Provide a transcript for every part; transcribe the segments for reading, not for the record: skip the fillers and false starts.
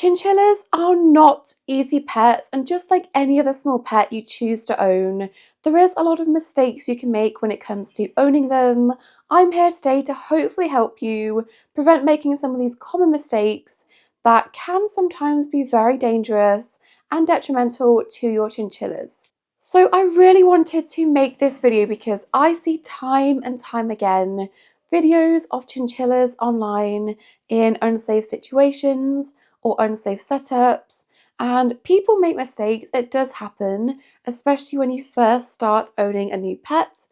Chinchillas are not easy pets, and just like any other small pet you choose to own, there is a lot of mistakes you can make when it comes to owning them. I'm here today to hopefully help you prevent making some of these common mistakes that can sometimes be very dangerous and detrimental to your chinchillas. So I really wanted to make this video because I see time and time again videos of chinchillas online in unsafe situations or unsafe setups, and people make mistakes. It does happen, especially when you first start owning a new pet.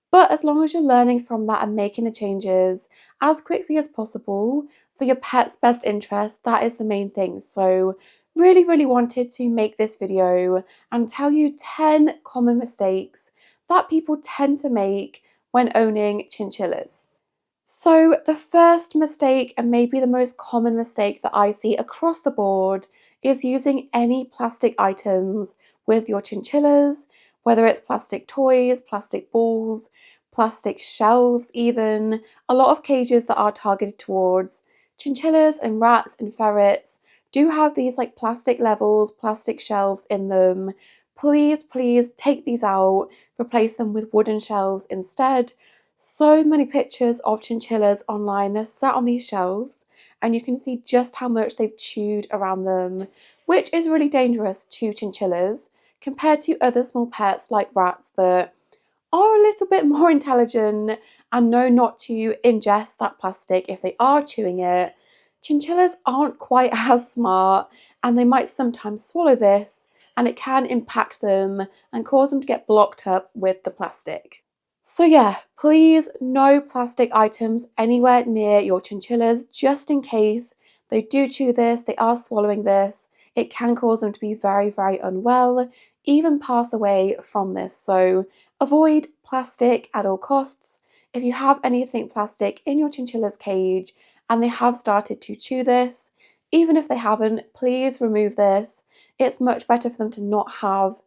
But as long as you're learning from that and making the changes as quickly as possible for your pet's best interest, that is the main thing. So really wanted to make this video and tell you 10 common mistakes that people tend to make when owning chinchillas. So the first mistake, and maybe the most common mistake that I see across the board, is using any plastic items with your chinchillas, whether it's plastic toys, plastic balls, plastic shelves even. A lot of cages that are targeted towards chinchillas and rats and ferrets do have these like plastic levels, plastic shelves in them. Please take these out, replace them with wooden shelves instead. So many pictures of chinchillas online. They're sat on these shelves and you can see just how much they've chewed around them, which is really dangerous to chinchillas compared to other small pets like rats that are a little bit more intelligent and know not to ingest that plastic if they are chewing it. Chinchillas aren't quite as smart, and they might sometimes swallow this, and it can impact them and cause them to get blocked up with the plastic. So yeah, please no plastic items anywhere near your chinchillas, just in case they do chew this, they are swallowing this. It can cause them to be very unwell, even pass away from this. So avoid plastic at all costs. If you have anything plastic in your chinchilla's cage and they have started to chew this, even if they haven't, please remove this. It's much better for them to not have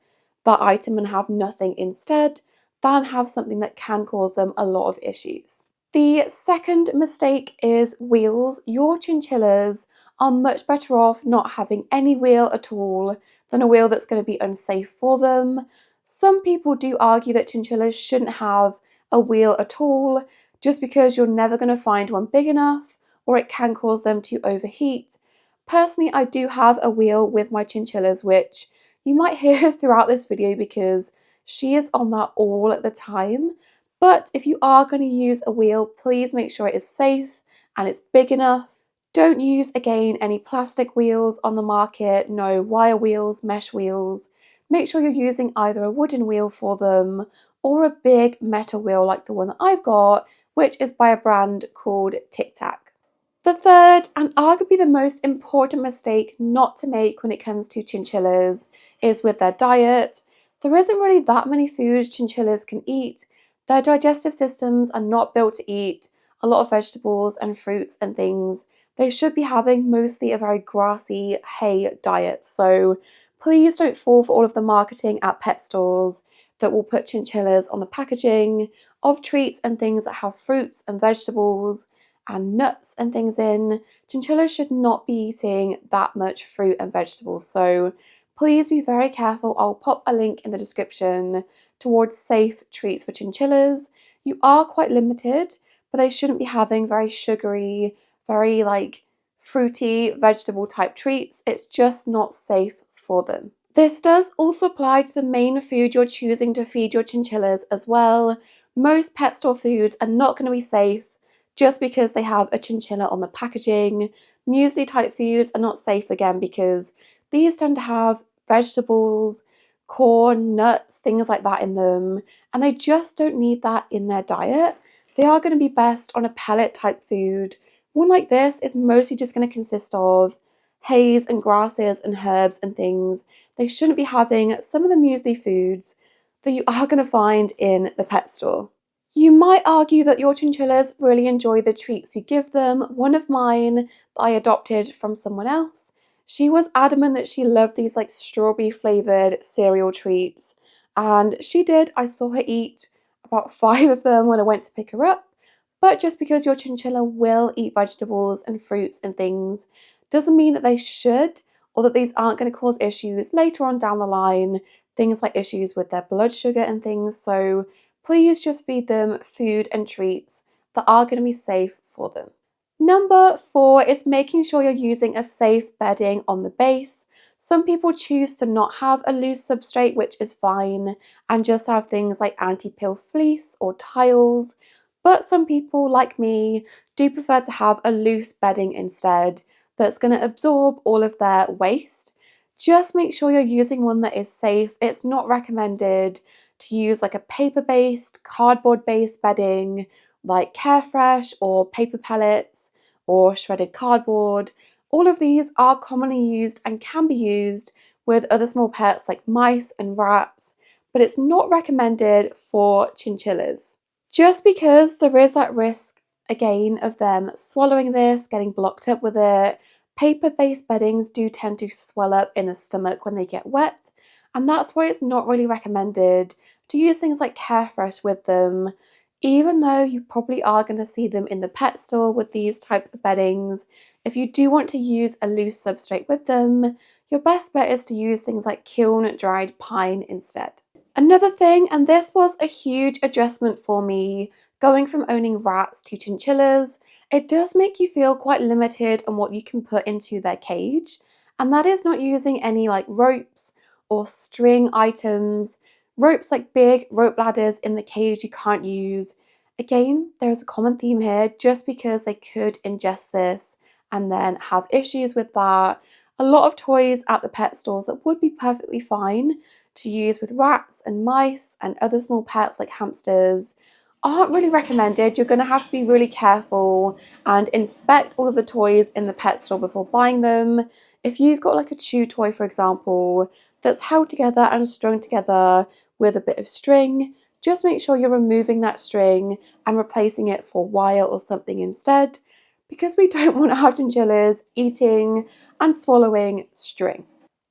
that item and have nothing instead than have something that can cause them a lot of issues. The second mistake is wheels. Your chinchillas are much better off not having any wheel at all than a wheel that's going to be unsafe for them. Some people do argue that chinchillas shouldn't have a wheel at all just because you're never going to find one big enough or it can cause them to overheat. Personally, I do have a wheel with my chinchillas, which you might hear throughout this video because she is on that all the time. But if you are going to use a wheel, please make sure it is safe and it's big enough. Don't use, again, any plastic wheels on the market, no wire wheels, mesh wheels. Make sure you're using either a wooden wheel for them or a big metal wheel like the one that I've got, which is by a brand called Tic Tac. The third, and arguably the most important mistake not to make when it comes to chinchillas, is with their diet. There isn't really that many foods chinchillas can eat. Their digestive systems are not built to eat a lot of vegetables and fruits and things. They should be having mostly a very grassy hay diet. So please don't fall for all of the marketing at pet stores that will put chinchillas on the packaging of treats and things that have fruits and vegetables and nuts and things in. Chinchillas should not be eating that much fruit and vegetables. So please be very careful. I'll pop a link in the description towards safe treats for chinchillas. You are quite limited, but they shouldn't be having very sugary, very like fruity vegetable type treats. It's just not safe for them. This does also apply to the main food you're choosing to feed your chinchillas as well. Most pet store foods are not going to be safe just because they have a chinchilla on the packaging. Muesli type foods are not safe again because these tend to have vegetables, corn, nuts, things like that in them, and they just don't need that in their diet. They are going to be best on a pellet type food. One like this is mostly just going to consist of hays and grasses and herbs and things. They shouldn't be having some of the muesli foods that you are going to find in the pet store. You might argue that your chinchillas really enjoy the treats you give them. One of mine that I adopted from someone else, she was adamant that she loved these like strawberry flavoured cereal treats. And she did. I saw her eat about 5 of them when I went to pick her up. But just because your chinchilla will eat vegetables and fruits and things Doesn't mean that they should or that these aren't going to cause issues later on down the line, things like issues with their blood sugar and things. So please just feed them food and treats that are going to be safe for them. Number 4 is making sure you're using a safe bedding on the base. Some people choose to not have a loose substrate, which is fine, and just have things like anti-pill fleece or tiles. But some people, like me, do prefer to have a loose bedding instead that's going to absorb all of their waste. Just make sure you're using one that is safe. It's not recommended to use like a paper-based, cardboard-based bedding like Carefresh or paper pellets or shredded cardboard. All of these are commonly used and can be used with other small pets like mice and rats, but it's not recommended for chinchillas. Just because there is that risk, again, of them swallowing this, getting blocked up with it. Paper-based beddings do tend to swell up in the stomach when they get wet, and that's why it's not really recommended to use things like Carefresh with them. Even though you probably are going to see them in the pet store with these types of beddings, if you do want to use a loose substrate with them, your best bet is to use things like kiln-dried pine instead. Another thing, and this was a huge adjustment for me, going from owning rats to chinchillas, it does make you feel quite limited on what you can put into their cage, and that is not using any like ropes or string items. Ropes like big rope ladders in the cage you can't use. Again, there is a common theme here just because they could ingest this and then have issues with that. A lot of toys at the pet stores that would be perfectly fine to use with rats and mice and other small pets like hamsters aren't really recommended. You're going to have to be really careful and inspect all of the toys in the pet store before buying them. If you've got like a chew toy, for example, that's held together and strung together with a bit of string, just make sure you're removing that string and replacing it for wire or something instead, because we don't want our chinchillas eating and swallowing string.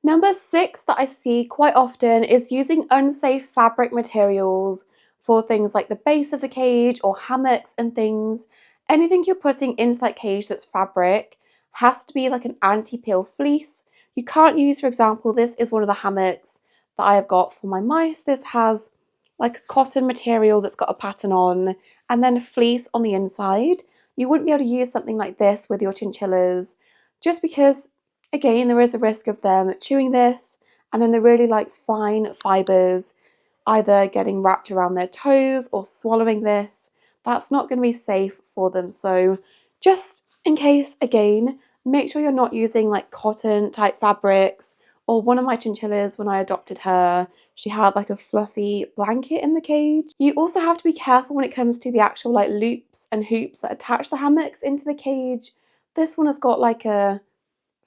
Number 6 that I see quite often is using unsafe fabric materials for things like the base of the cage or hammocks and things. Anything you're putting into that cage that's fabric has to be like an anti-pill fleece. You can't use, for example, this is one of the hammocks that I have got for my mice. This has like a cotton material that's got a pattern on and then a fleece on the inside. You wouldn't be able to use something like this with your chinchillas just because, again, there is a risk of them chewing this and then the really like fine fibres either getting wrapped around their toes or swallowing this. That's not going to be safe for them. So just in case, again, make sure you're not using like cotton type fabrics. Or one of my chinchillas, when I adopted her, she had like a fluffy blanket in the cage. You also have to be careful when it comes to the actual like loops and hoops that attach the hammocks into the cage. This one has got like a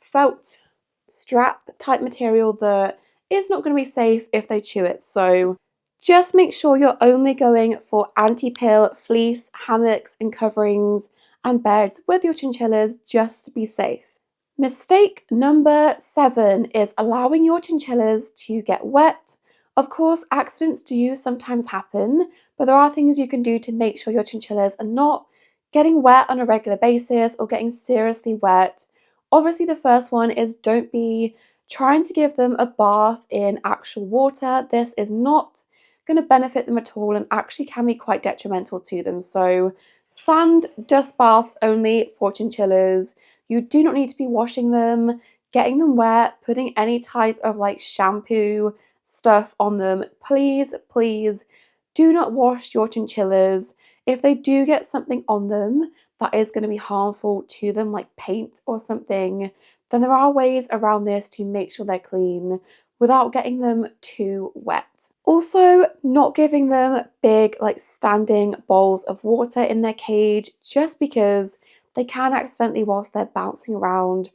felt strap type material that is not going to be safe if they chew it. So just make sure you're only going for anti-pill fleece, hammocks and coverings and beds with your chinchillas just to be safe. Mistake number 7 is allowing your chinchillas to get wet. Of course, accidents do sometimes happen, but there are things you can do to make sure your chinchillas are not getting wet on a regular basis or getting seriously wet. Obviously, the first one is don't be trying to give them a bath in actual water. This is not going to benefit them at all and actually can be quite detrimental to them. So sand, dust baths only for chinchillas. You do not need to be washing them, getting them wet, putting any type of like shampoo stuff on them. Please, please do not wash your chinchillas. If they do get something on them that is going to be harmful to them, like paint or something, then there are ways around this to make sure they're clean without getting them too wet. Also, not giving them big like standing bowls of water in their cage just because they can accidentally, whilst they're bouncing around,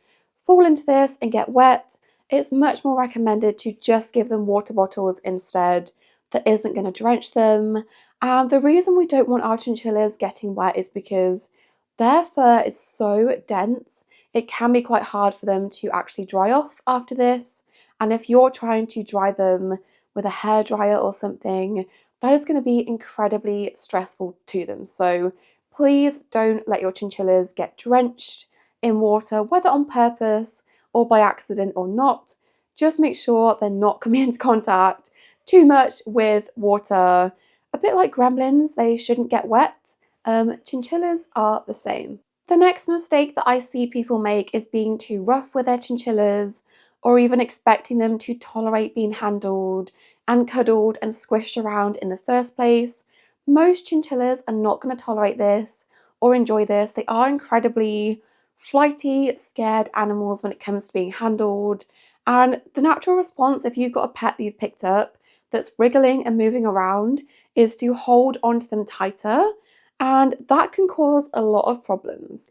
fall into this and get wet. It's much more recommended to just give them water bottles instead that isn't going to drench them. And the reason we don't want our chinchillas getting wet is because their fur is so dense, it can be quite hard for them to actually dry off after this. And if you're trying to dry them with a hairdryer or something, that is going to be incredibly stressful to them. So please don't let your chinchillas get drenched in water, whether on purpose or by accident or not. Just make sure they're not coming into contact too much with water. A bit like gremlins, they shouldn't get wet. Chinchillas are the same. The next mistake that I see people make is being too rough with their chinchillas, or even expecting them to tolerate being handled and cuddled and squished around in the first place. Most chinchillas are not going to tolerate this or enjoy this. They are incredibly flighty, scared animals when it comes to being handled. And the natural response, if you've got a pet that you've picked up that's wriggling and moving around, is to hold onto them tighter, and that can cause a lot of problems.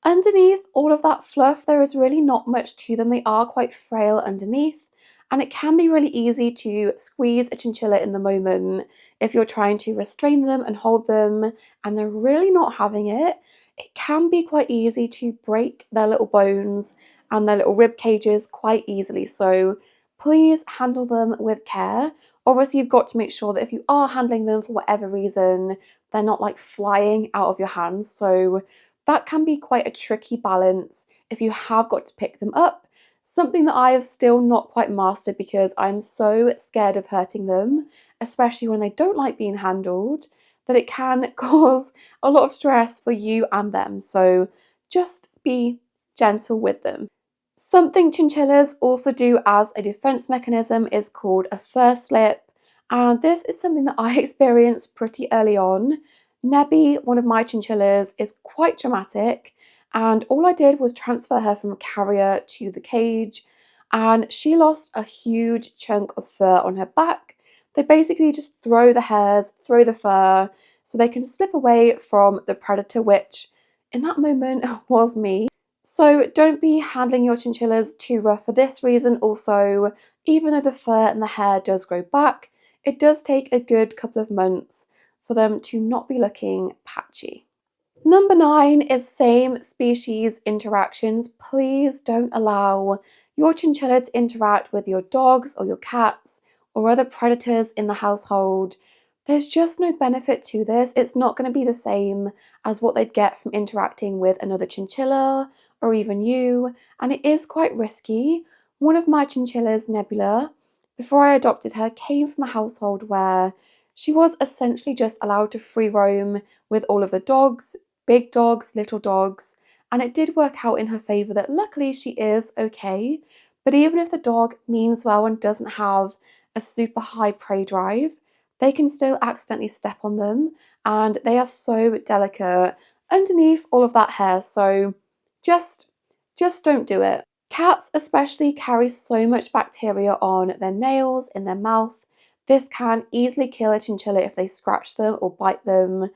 Underneath all of that fluff, there is really not much to them. They are quite frail underneath, and it can be really easy to squeeze a chinchilla in the moment if you're trying to restrain them and hold them and they're really not having it. It can be quite easy to break their little bones and their little rib cages quite easily, so please handle them with care. Obviously, you've got to make sure that if you are handling them for whatever reason, they're not like flying out of your hands, so that can be quite a tricky balance if you have got to pick them up. Something that I have still not quite mastered because I'm so scared of hurting them, especially when they don't like being handled, that it can cause a lot of stress for you and them. So just be gentle with them. Something chinchillas also do as a defense mechanism is called a fur slip, and this is something that I experienced pretty early on. Nebby, one of my chinchillas, is quite dramatic, and all I did was transfer her from a carrier to the cage, and she lost a huge chunk of fur on her back. They basically just throw the hairs, throw the fur, so they can slip away from the predator, which in that moment was me. So don't be handling your chinchillas too rough for this reason. Also, even though the fur and the hair does grow back, it does take a good couple of months for them to not be looking patchy. Number 9 is same species interactions. Please don't allow your chinchilla to interact with your dogs or your cats or other predators in the household. There's just no benefit to this. It's not going to be the same as what they'd get from interacting with another chinchilla or even you, and it is quite risky. One of my chinchillas, Nebula, before I adopted her, came from a household where she was essentially just allowed to free roam with all of the dogs, big dogs, little dogs, and it did work out in her favour that luckily she is okay. But even if the dog means well and doesn't have a super high prey drive, they can still accidentally step on them, and they are so delicate underneath all of that hair, so just don't do it. Cats especially carry so much bacteria on their nails, in their mouth. This can easily kill a chinchilla if they scratch them or bite them.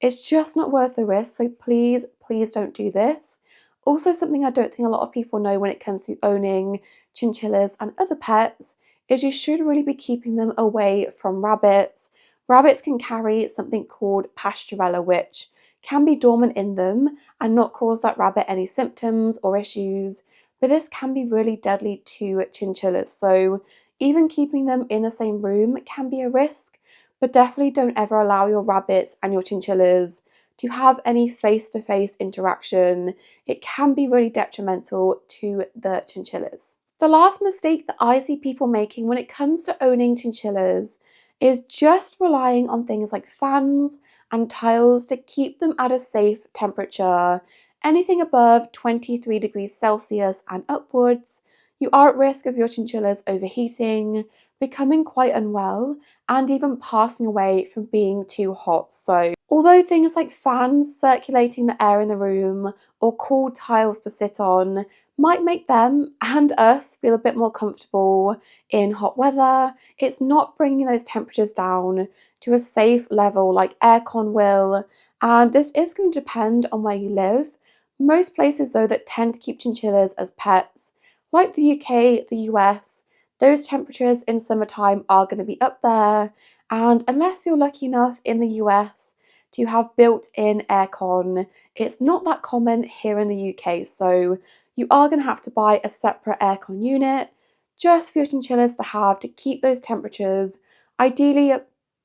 It's just not worth the risk, so please, please don't do this. Also, something I don't think a lot of people know when it comes to owning chinchillas and other pets is you should really be keeping them away from rabbits. Rabbits can carry something called Pasteurella, which can be dormant in them and not cause that rabbit any symptoms or issues, but this can be really deadly to chinchillas, so even keeping them in the same room can be a risk. But definitely don't ever allow your rabbits and your chinchillas to have any face-to-face interaction. It can be really detrimental to the chinchillas. The last mistake that I see people making when it comes to owning chinchillas is just relying on things like fans and tiles to keep them at a safe temperature. Anything above 23 degrees Celsius and upwards, you are at risk of your chinchillas overheating, becoming quite unwell, and even passing away from being too hot. So although things like fans circulating the air in the room or cool tiles to sit on might make them and us feel a bit more comfortable in hot weather, it's not bringing those temperatures down to a safe level like aircon will, and this is going to depend on where you live. Most places though that tend to keep chinchillas as pets, like the UK, the US, those temperatures in summertime are going to be up there, and unless you're lucky enough in the US to have built-in aircon, it's not that common here in the UK, so you are going to have to buy a separate aircon unit just for your chinchillas to have to keep those temperatures ideally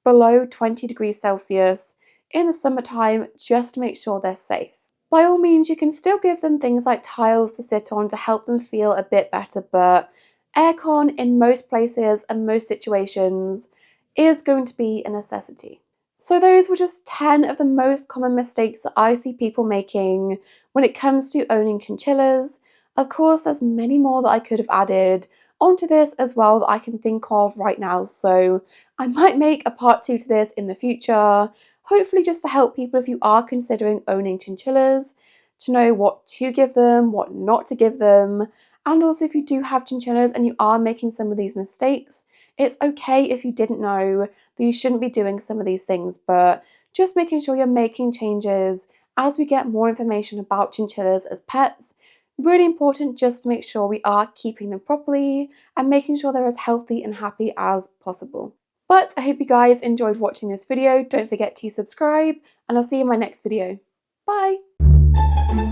below 20 degrees Celsius in the summertime, just to make sure they're safe. By all means, you can still give them things like tiles to sit on to help them feel a bit better, but aircon in most places and most situations is going to be a necessity. So those were just 10 of the most common mistakes that I see people making when it comes to owning chinchillas. Of course, there's many more that I could have added onto this as well that I can think of right now, so I might make a part 2 to this in the future, hopefully just to help people if you are considering owning chinchillas, to know what to give them, what not to give them, and also if you do have chinchillas and you are making some of these mistakes, it's okay if you didn't know that you shouldn't be doing some of these things, but just making sure you're making changes as we get more information about chinchillas as pets. Really important just to make sure we are keeping them properly and making sure they're as healthy and happy as possible. But I hope you guys enjoyed watching this video. Don't forget to subscribe, and I'll see you in my next video. Bye!